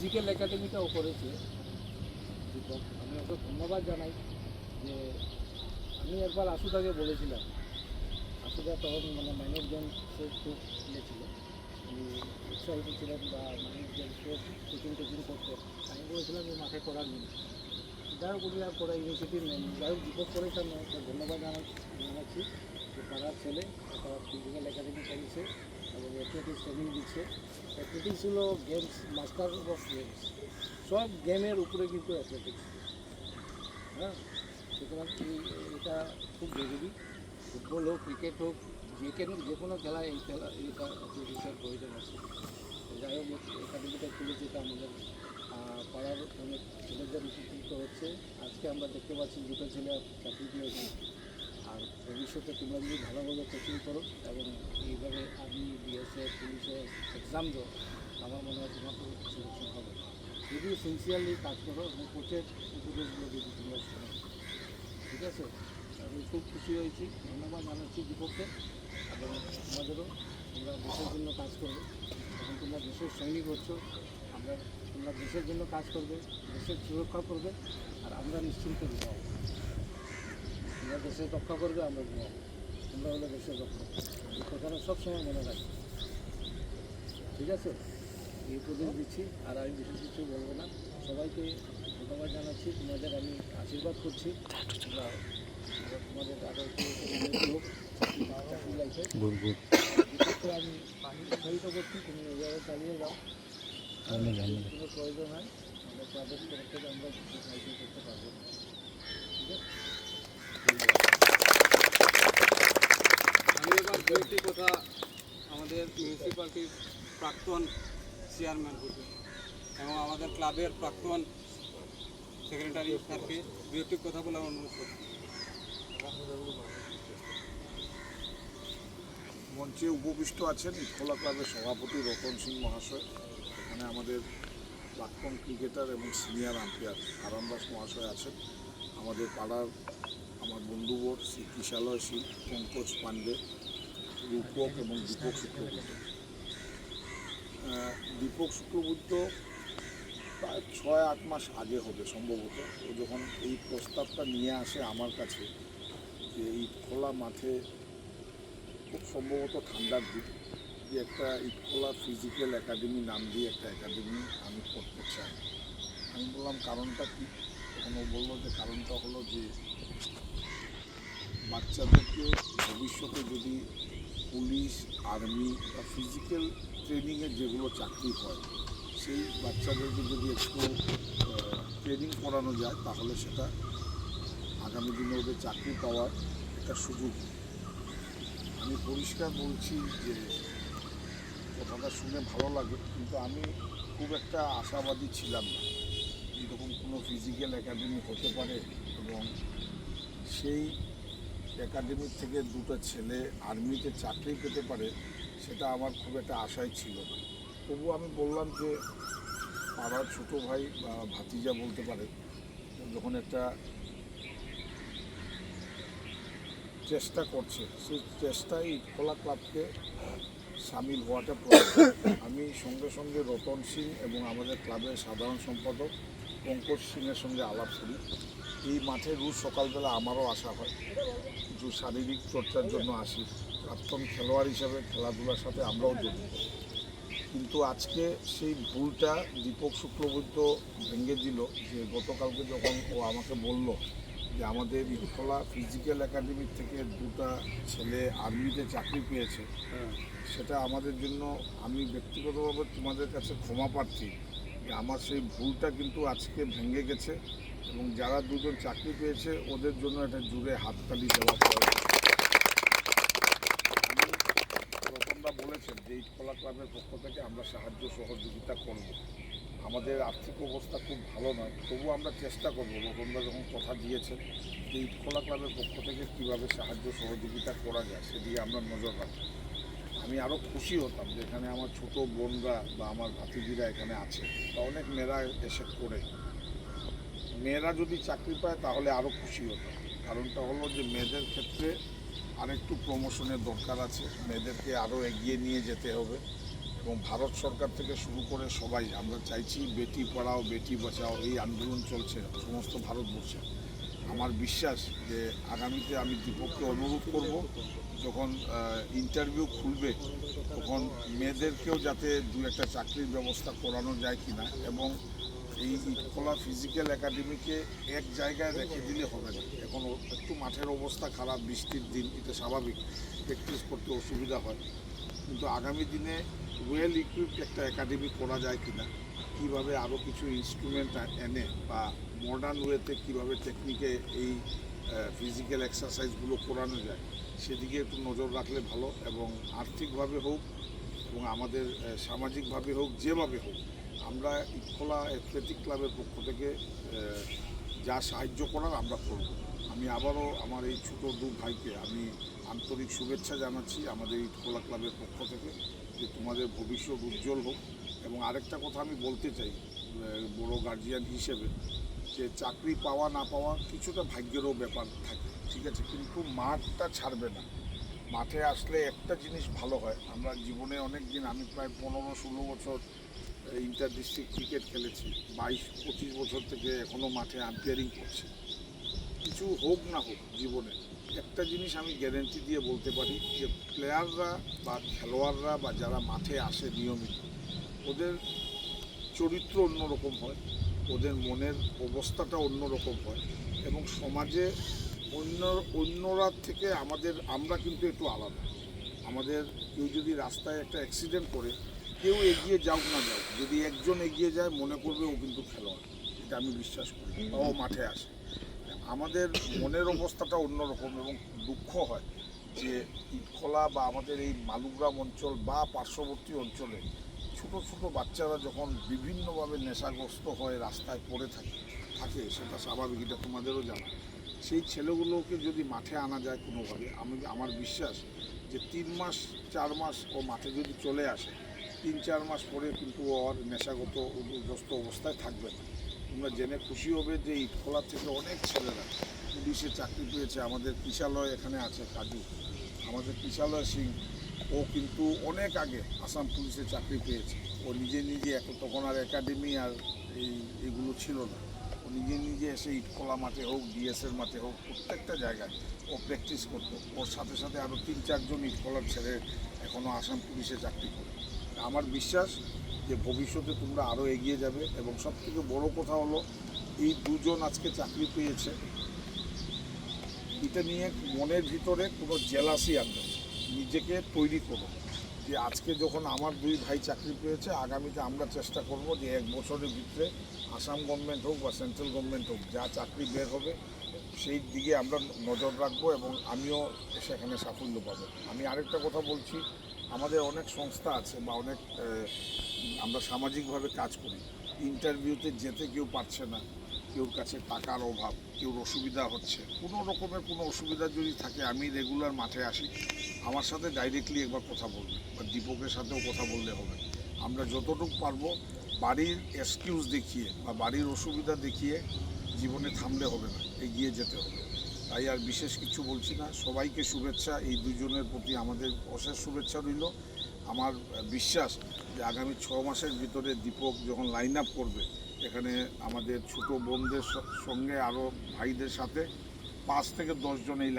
Physical একাডেমিটাও করেছে। আমি ওকে ধন্যবাদ জানাই যে আমি একবার আশুদাকে বলেছিলাম, আশুদা তখন মাইনর গেমসের খুব ইয়ে ছিল, উনি উৎসাহিত ছিলেন বা মাইনর গেমসের কোচিং করতেন। আমি বলেছিলাম যে মাঠে করার জন্য, যাই হোক উনি আর করা ইনিশিয়েটিভ নেন। যাই হোক দীপক করেছে, আমি ওকে ধন্যবাদ জানাচ্ছি যে পাড়ার ছেলে একটা ফিজিক্যাল একাডেমি করেছে এবং অ্যাথলেটিক্স ট্রেনিং দিচ্ছে। অ্যাথলেটিক্স হলো গেমস, মাস্টার অফ গেমস, সব গেমের উপরে কিন্তু অ্যাথলেটিক্স। হ্যাঁ, সুতরাং এটা খুব জরুরি। ফুটবল হোক, ক্রিকেট হোক, যে কোনো খেলায় এটা অ্যাথলেটিক্সের প্রয়োজন আছে। যাই হোক একাডেমিটা খুলেছে, এটা আমাদের পাড়ার অনেক ছেলেদের উপকৃত হচ্ছে। আজকে আমরা দেখতে পাচ্ছি দুটো ছেলে চাকরি পেয়েছে। আর ভবিষ্যতে তোমরা যদি ভালোভাবে কোচিং করো এবং এইভাবে আর্মি, বিএসএফ, পুলিশে এক্সাম দাও, আমার মনে হয় তোমার সিলেকশন হবে যদি সিনসিয়ারলি কাজ করো এবং কোচের উপদেশগুলো যদি তোমরা শোনো। ঠিক আছে, আমি খুব খুশি হয়েছি, ধন্যবাদ জানাচ্ছি দীপককে। এবং তোমাদেরও, তোমরা দেশের জন্য কাজ করবে এবং তোমরা দেশের সৈনিক হচ্ছ। তোমরা দেশের জন্য কাজ করবে, দেশের সুরক্ষা করবে, আর আমরা নিশ্চিন্তে ঘুমাবো। তোমরা দেশের রক্ষা করবে, আমরা ঘুমাবো। তোমরা হলে দেশের রক্ষা, এই কথাটা সবসময় মনে রাখবে। ঠিক আছে, এই উপদেশ দিচ্ছি, আর আমি বেশি কিছু বলবো না। সবাইকে ধন্যবাদ জানাচ্ছি, তোমাদের আমি আশীর্বাদ করছি। তোমাদের আরও হোক চাকরি লাইফে। আমি উৎসাহিত করছি, তুমি এইভাবে চালিয়ে যাও। কোনো প্রয়োজন হয় আমরা ক্লাবের তরফ থেকে আমরা সাহায্য করতে পারবো। ঠিক আছে, আমি এবার দুইটি কথা আমাদের মিউনিসিপ্যালিটির প্রাক্তন চেয়ারম্যান এবং আমাদের ক্লাবের প্রাক্তন সেক্রেটারি স্যারকে দুইটি কথা বলার অনুরোধ করছি। মঞ্চে উপবিষ্ট আছেন ইটখোলা ক্লাবের সভাপতি রতন সিং মহাশয়, এখানে আমাদের প্রাক্তন ক্রিকেটার এবং সিনিয়র আম্পায়ার হারান দাস মহাশয় আছেন, আমাদের পাড়ার আমার বন্ধুবর শ্রী কিশালয় সিং, পঙ্কজ পাণ্ডে, রূপক এবং দীপক শুক্লবৈদ্য। দীপক শুক্লবৈদ্য প্রায় 6-8 মাস আগে হবে সম্ভবত, ও যখন এই প্রস্তাবটা নিয়ে আসে আমার কাছে যে ইটখোলা মাঠে খুব সম্ভবত ঠান্ডার দিন, যে একটা ইটখোলা ফিজিক্যাল একাডেমি নাম দিয়ে একটা একাডেমি আমি করতে চাই। আমি বললাম কারণটা কী? তখন ও বললো যে কারণটা হলো যে বাচ্চাদেরকে ভবিষ্যতে যদি পুলিশ, আর্মি বা ফিজিক্যাল ট্রেনিংয়ের যেগুলো চাকরি হয়, সেই বাচ্চাদেরকে যদি একটু ট্রেনিং করানো যায় তাহলে সেটা আগামী দিনে ওদের চাকরি পাওয়ার একটা সুযোগ। আমি পরিষ্কার বলছি যে কথাটা শুনে ভালো লাগে, কিন্তু আমি খুব একটা আশাবাদী ছিলাম না এরকম কোনো ফিজিক্যাল একাডেমি হতে পারে এবং সেই একাডেমির থেকে দুটো ছেলে আর্মিতে চাকরি পেতে পারে, সেটা আমার খুব একটা আশাই ছিল না। তবু আমি বললাম যে পাড়ার ছোটো ভাই বা ভাতিজা বলতে পারে, যখন একটা চেষ্টা করছে, সেই চেষ্টায় ইটখোলা ক্লাবকে সামিল হওয়াটা প্রয়োজন। আমি সঙ্গে সঙ্গে রতন সিং এবং আমাদের ক্লাবের সাধারণ সম্পাদক পঙ্কজ সিংয়ের সঙ্গে আলাপ করি। এই মাঠে রোজ সকালবেলা আমারও আসা হয়, কিছু শারীরিক চর্চার জন্য আসি, প্রাক্তন খেলোয়াড় হিসাবে খেলাধুলার সাথে আমরাও জড়িত। কিন্তু আজকে সেই ভুলটা দীপক শুক্লবৈদ্য ভেঙে দিল, যে গতকালকে যখন ও আমাকে বলল যে আমাদের ইটখোলা ফিজিক্যাল একাডেমির থেকে দুটো ছেলে আর্মিতে চাকরি পেয়েছে, সেটা আমাদের জন্য, আমি ব্যক্তিগতভাবে তোমাদের কাছে ক্ষমা প্রার্থী যে আমার সেই ভুলটা কিন্তু আজকে ভেঙে গেছে এবং যারা দুজন চাকরি পেয়েছে ওদের জন্য একটা জুড়ে হাততালি দেওয়া প্রয়োজন। রতনদা বলেছেন যে ইটখোলা ক্লাবের পক্ষ থেকে আমরা সাহায্য সহযোগিতা করব। আমাদের আর্থিক অবস্থা খুব ভালো নয়, তবু আমরা চেষ্টা করব। রতনদা যখন কথা দিয়েছেন যে ইটখোলা ক্লাবের পক্ষ থেকে কীভাবে সাহায্য সহযোগিতা করা যায় সেদিকে আমরা নজর রাখব। আমি আরও খুশি হতাম যে এখানে আমার ছোটো বোনরা বা আমার ভাতিজিরা এখানে আছে, বা অনেক মেয়েরা এসে করে। মেয়েরা যদি চাকরি পায় তাহলে আরও খুশি হতাম। কারণটা হলো যে মেয়েদের ক্ষেত্রে আরেকটু প্রমোশনের দরকার আছে, মেয়েদেরকে আরও এগিয়ে নিয়ে যেতে হবে এবং ভারত সরকার থেকে শুরু করে সবাই আমরা চাইছি বেটি পড়াও বেটি বাঁচাও এই আন্দোলন চলছে সমস্ত ভারতবর্ষে। আমার বিশ্বাস যে আগামীতে আমি দীপককে অনুরোধ করব, যখন ইন্টারভিউ খুলবে তখন মেয়েদেরকেও যাতে দু একটা চাকরির ব্যবস্থা করানো যায় কিনা, এবং এই ইটখোলা ফিজিক্যাল একাডেমিকে এক জায়গায় রেখে দিলে হবে না। এখন একটু মাঠের অবস্থা খারাপ, বৃষ্টির দিন, এটা স্বাভাবিক, প্র্যাকটিস করতে অসুবিধা হয়, কিন্তু আগামী দিনে ওয়েল ইকুইপড একটা একাডেমি করা যায় কিনা, কীভাবে আরও কিছু ইনস্ট্রুমেন্ট এনে বা মডার্ন ওয়েতে কীভাবে টেকনিকে এই ফিজিক্যাল এক্সারসাইজগুলো করানো যায় সেদিকে একটু নজর রাখলে ভালো। এবং আর্থিকভাবে হোক এবং আমাদের সামাজিকভাবে হোক, যেভাবে হোক, আমরা ইটখোলা অ্যাথলেটিক ক্লাবের পক্ষ থেকে যা সাহায্য করার আমরা করব। আমি আবারও আমার এই ছোটো দু ভাইকে আমি আন্তরিক শুভেচ্ছা জানাচ্ছি আমাদের ইটখোলা ক্লাবের পক্ষ থেকে, যে তোমাদের ভবিষ্যৎ উজ্জ্বল হোক। এবং আরেকটা কথা আমি বলতে চাই বড় গার্জিয়ান হিসেবে, যে চাকরি পাওয়া না পাওয়া কিছুটা ভাগ্যেরও ব্যাপার থাকে, ঠিক আছে, কিন্তু মাঠটা ছাড়বে না। মাঠে আসলে একটা জিনিস ভালো হয়, আমরা জীবনে অনেক দিন, আমি প্রায় 15-16 বছর ইন্টার ডিস্ট্রিক্ট ক্রিকেট খেলেছি, 22-25 বছর থেকে এখনও মাঠে আম্পায়ারিং করছি। কিছু হোক না হোক জীবনে একটা জিনিস আমি গ্যারেন্টি দিয়ে বলতে পারি, যে প্লেয়াররা বা খেলোয়াড়রা বা যারা মাঠে আসে নিয়মিত, ওদের চরিত্র অন্যরকম হয়, ওদের মনের অবস্থাটা অন্যরকম হয়, এবং সমাজে অন্যরা থেকে আমরা কিন্তু একটু আলাদা। আমাদের কেউ যদি রাস্তায় একটা অ্যাক্সিডেন্ট করে, কেউ এগিয়ে যাও না যাও, যদি একজন এগিয়ে যায় মনে করবে ও কিন্তু খেলোয়াড়, এটা আমি বিশ্বাস করি, ও মাঠে আসে। আমাদের মনের অবস্থাটা অন্যরকম, এবং দুঃখ হয় যে ইটখোলা বা আমাদের এই মালুগ্রাম অঞ্চল বা পার্শ্ববর্তী অঞ্চলে ছোট ছোট বাচ্চারা যখন বিভিন্নভাবে নেশাগ্রস্ত হয়ে রাস্তায় পড়ে থাকে সেটা স্বাভাবিক, এটা তোমাদেরও জানা। সেই ছেলেগুলোকে যদি মাঠে আনা যায় কোনোভাবে, আমার বিশ্বাস যে 3 মাস 4 মাস ও মাঠে যদি চলে আসে, 3-4 মাস পরে কিন্তু ওর নেশাগ্রস্ত অবস্থায় থাকবে না। তোমরা জেনে খুশি হবে যে ইটখোলা থেকে অনেক ছেলেরা পুলিশে চাকরি পেয়েছে। আমাদের কিশালয় এখানে আছে কাজু, আমাদের কিশালয় সিং, ও কিন্তু অনেক আগে আসাম পুলিশে চাকরি পেয়েছে। ও নিজে তখন আর একাডেমি আর এইগুলো ছিল না, ও নিজে এসে ইটখোলা মাঠে হোক, ডিএসের মাঠে হোক, প্রত্যেকটা জায়গায় ও প্র্যাকটিস করতো। ওর সাথে সাথে আরও 3-4 জন ইটখোলার ছেলে এখনও আসাম পুলিশে চাকরি করে। আমার বিশ্বাস যে ভবিষ্যতে তোমরা আরও এগিয়ে যাবে। এবং সবথেকে বড় কথা হলো, এই দুজন আজকে চাকরি পেয়েছে, এটা নিয়ে মনের ভিতরে কোনো জেলাসি আনবে, নিজেকে তৈরি করো যে আজকে যখন আমার 2 ভাই চাকরি পেয়েছে, আগামীতে আমরা চেষ্টা করব যে 1 বছরের ভিতরে আসাম গভর্নমেন্ট হোক বা সেন্ট্রাল গভর্নমেন্ট হোক, যা চাকরি বের হবে সেই দিকে আমরা নজর রাখবো, এবং আমিও সেখানে সাফল্য পাবো। আমি আরেকটা কথা বলছি, আমাদের অনেক সংস্থা আছে বা অনেক আমরা সামাজিকভাবে কাজ করি, ইন্টারভিউতে যেতে কেউ পারছে না, কেউর কাছে টাকার অভাব, কেউর অসুবিধা হচ্ছে, কোনো রকমের কোনো অসুবিধা যদি থাকে, আমি রেগুলার মাঠে আসি, আমার সাথে ডাইরেক্টলি একবার কথা বলবে, বা দীপকের সাথেও কথা বললে হবে। আমরা যতটুকু পারবো বাড়ির এক্সকিউজ দেখিয়ে বা বাড়ির অসুবিধা দেখিয়ে জীবনে থামলে হবে না, এগিয়ে যেতে হবে। তাই আর বিশেষ কিছু বলছি না, সবাইকে শুভেচ্ছা, এই দুজনের প্রতি আমাদের অশেষ শুভেচ্ছা রইল। আমার বিশ্বাস যে আগামী 6 মাসের ভিতরে দীপক যখন লাইন আপ করবে, এখানে আমাদের ছোটো বোনদের সঙ্গে আরও ভাইদের সাথে 5 থেকে 10 জন এই